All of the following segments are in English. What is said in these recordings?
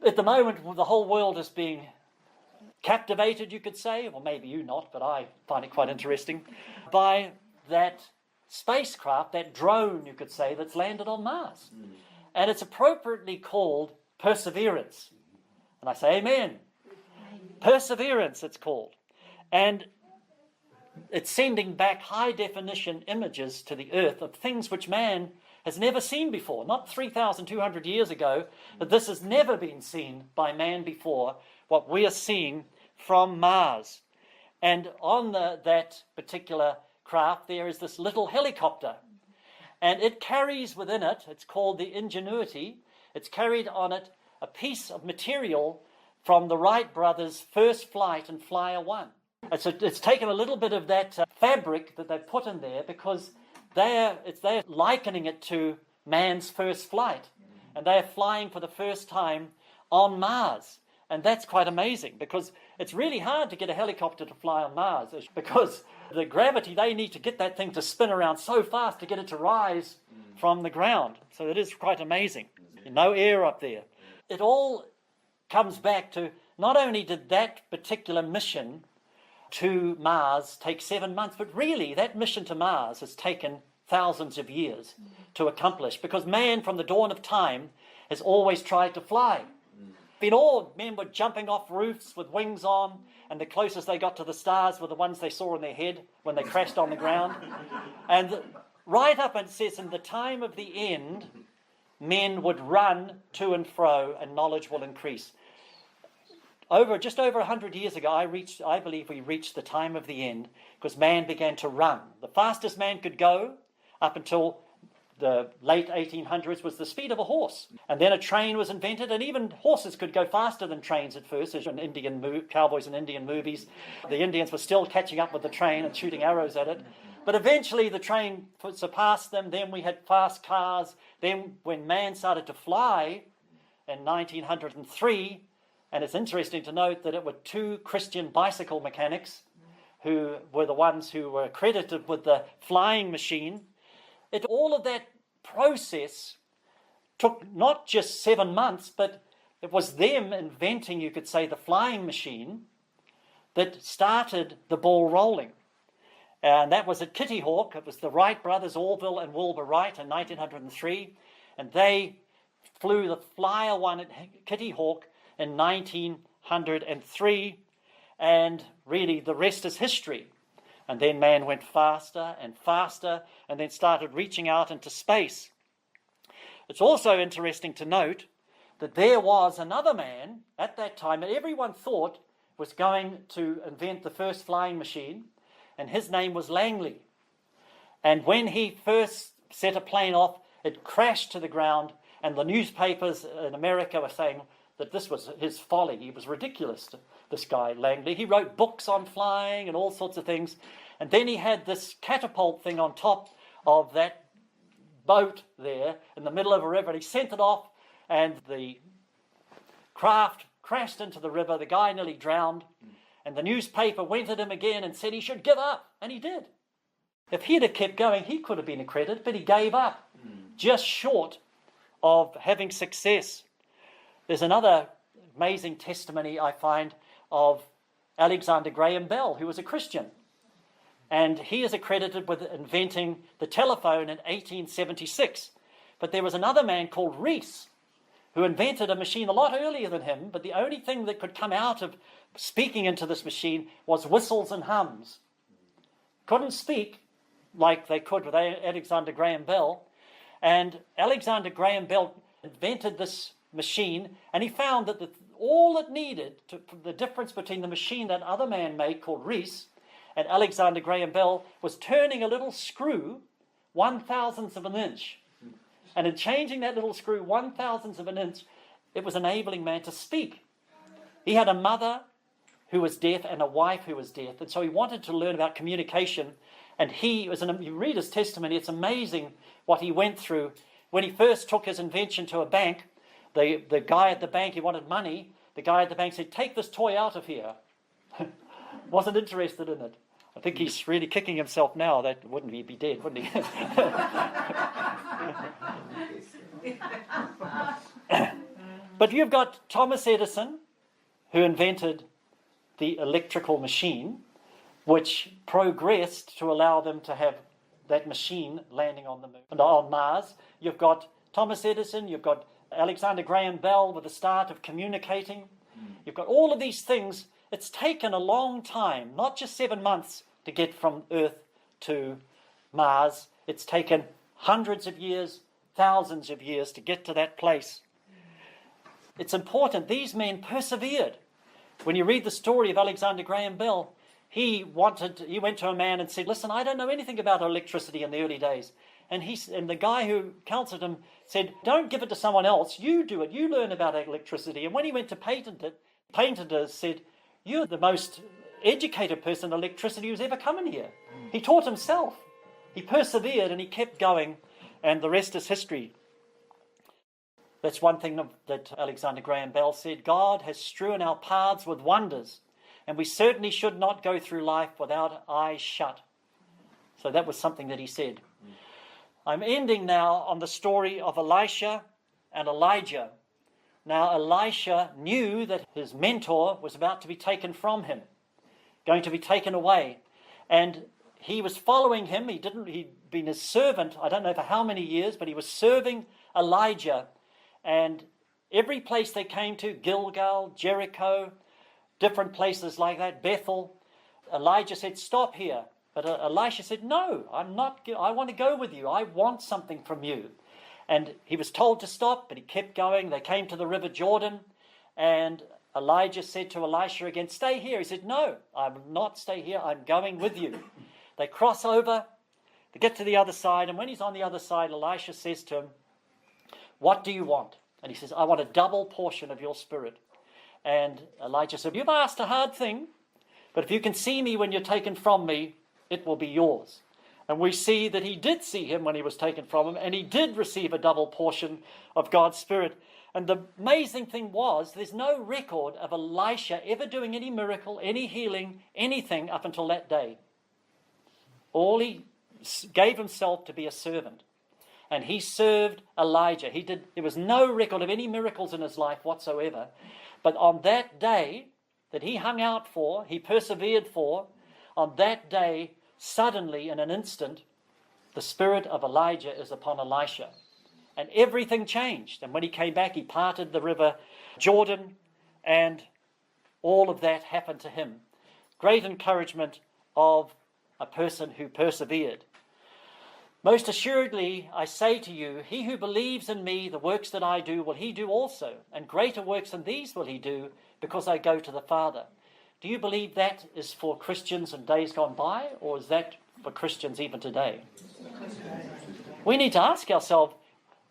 at the moment, the whole world is being captivated, you could say, or maybe you not, but I find it quite interesting, by that spacecraft, that drone, you could say, that's landed on Mars. And it's appropriately called Perseverance. And I say amen. Perseverance, it's called. And it's sending back high-definition images to the Earth of things which man has never seen before. Not 3,200 years ago, but this has never been seen by man before, what we are seeing from Mars. And on that particular craft, there is this little helicopter. And it carries within it, it's called the Ingenuity, it's carried on it a piece of material from the Wright brothers' first flight in Flyer 1. It's taken a little bit of that fabric that they've put in there because they're likening it to man's first flight. And they're flying for the first time on Mars. And that's quite amazing because it's really hard to get a helicopter to fly on Mars because the gravity, they need to get that thing to spin around so fast to get it to rise from the ground. So it is quite amazing. No air up there. It all comes back to not only did that particular mission to Mars take 7 months, but really that mission to Mars has taken thousands of years to accomplish because man from the dawn of time has always tried to fly. Been all men were jumping off roofs with wings on, and the closest they got to the stars were the ones they saw in their head when they crashed on the ground. And right up, it says, in the time of the end, men would run to and fro, and knowledge will increase. Just over 100 years ago, I believe we reached the time of the end because man began to run. The fastest man could go up until the late 1800s was the speed of a horse. And then a train was invented, and even horses could go faster than trains at first, as in cowboys and Indian movies. The Indians were still catching up with the train and shooting arrows at it. But eventually the train surpassed them. Then we had fast cars. Then when man started to fly in 1903, and it's interesting to note that it were two Christian bicycle mechanics who were the ones who were credited with the flying machine. All of that process took not just 7 months, but it was them inventing, you could say, the flying machine that started the ball rolling. And that was at Kitty Hawk. It was the Wright brothers, Orville and Wilbur Wright, in 1903. And they flew the Flyer 1 at Kitty Hawk in 1903. And really, the rest is history. And then man went faster and faster and then started reaching out into space. It's also interesting to note that there was another man at that time that everyone thought was going to invent the first flying machine, and his name was Langley. And when he first set a plane off, it crashed to the ground, and the newspapers in America were saying that this was his folly. He was ridiculous, this guy Langley. He wrote books on flying and all sorts of things. And then he had this catapult thing on top of that boat there in the middle of a river. And he sent it off, and the craft crashed into the river. The guy nearly drowned. And the newspaper went at him again and said he should give up. And he did. If he'd have kept going, he could have been accredited, but he gave up, just short of having success. There's another amazing testimony I find of Alexander Graham Bell, who was a Christian. And he is accredited with inventing the telephone in 1876. But there was another man called Rees, who invented a machine a lot earlier than him, but the only thing that could come out of speaking into this machine was whistles and hums. Couldn't speak like they could with Alexander Graham Bell. And Alexander Graham Bell invented this machine, and he found that all it needed, the difference between the machine that other man made called Rees and Alexander Graham Bell, was turning a little screw 1/1000th of an inch. And in changing that little screw 1/1000th of an inch, it was enabling man to speak. He had a mother who was deaf and a wife who was deaf, and so he wanted to learn about communication. And you read his testimony, it's amazing what he went through. When he first took his invention to a bank, the guy at the bank, he wanted money. The guy at the bank said, "Take this toy out of here." Wasn't interested in it. I think he's really kicking himself now. That wouldn't he be dead, wouldn't he? But you've got Thomas Edison, who invented the electrical machine, which progressed to allow them to have that machine landing on the moon, on Mars. You've got Thomas Edison, you've got Alexander Graham Bell with the start of communicating. You've got all of these things. It's taken a long time, not just 7 months to get from Earth to Mars. It's taken hundreds of years, thousands of years to get to that place. It's important. These men persevered. When you read the story of Alexander Graham Bell, he went to a man and said, listen, I don't know anything about electricity in the early days. And the guy who counseled him said, don't give it to someone else. You do it. You learn about electricity. And when he went to patent it, patenters said, you're the most educated person in electricity who's ever come in here. He taught himself. He persevered and he kept going, and the rest is history. That's one thing that Alexander Graham Bell said. God has strewn our paths with wonders, and we certainly should not go through life without eyes shut. So that was something that he said. I'm ending now on the story of Elisha and Elijah. Now, Elisha knew that his mentor was about to be taken from him, going to be taken away. And he was following him. He'd been his servant, I don't know for how many years, but he was serving Elijah. And every place they came to, Gilgal, Jericho, different places like that, Bethel, Elijah said, stop here. But Elisha said, no, I'm not. I want to go with you. I want something from you. And he was told to stop, but he kept going. They came to the river Jordan, and Elijah said to Elisha again, stay here. He said, no, I will not stay here. I'm going with you. They cross over, they get to the other side, and when he's on the other side, Elisha says to him, what do you want? And he says, I want a double portion of your spirit. And Elijah said, you've asked a hard thing, but if you can see me when you're taken from me, it will be yours. And we see that he did see him when he was taken from him, and he did receive a double portion of God's Spirit. And the amazing thing was, there's no record of Elisha ever doing any miracle, any healing, anything up until that day. All he gave himself to be a servant. And he served Elijah. There was no record of any miracles in his life whatsoever. But on that day that he hung out for, he persevered for, on that day, suddenly, in an instant, the spirit of Elijah is upon Elisha. And everything changed. And when he came back, he parted the river Jordan, and all of that happened to him. Great encouragement of a person who persevered. Most assuredly, I say to you, he who believes in me, the works that I do, will he do also. And greater works than these will he do, because I go to the Father. Do you believe that is for Christians in days gone by, or is that for Christians even today? We need to ask ourselves,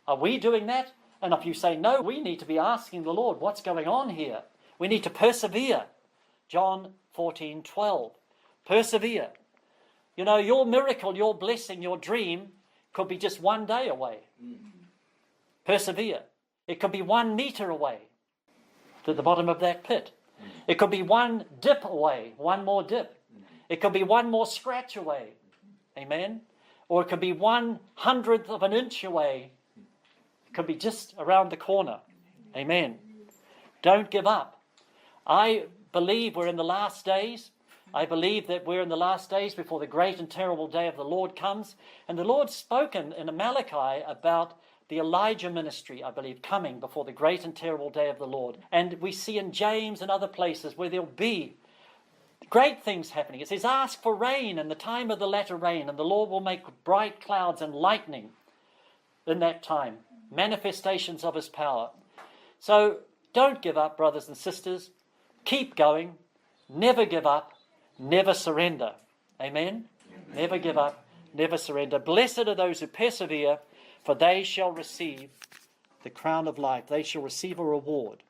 are we doing that? And if you say no, we need to be asking the Lord, what's going on here? We need to persevere. John 14:12. Persevere. You know, your miracle, your blessing, your dream could be just 1 day away. Persevere. It could be 1 meter away to the bottom of that pit. It could be 1 dip away, 1 more dip. It could be 1 more scratch away. Amen? Or it could be 1/100th of an inch away. It could be just around the corner. Amen. Don't give up. I believe we're in the last days. I believe that we're in the last days before the great and terrible day of the Lord comes. And the Lord's spoken in Malachi about the Elijah ministry, I believe, coming before the great and terrible day of the Lord. And we see in James and other places where there'll be great things happening. It says, ask for rain in the time of the latter rain, and the Lord will make bright clouds and lightning in that time. Manifestations of his power. So don't give up, brothers and sisters. Keep going. Never give up. Never surrender. Amen? Never give up. Never surrender. Blessed are those who persevere, for they shall receive the crown of life. They shall receive a reward.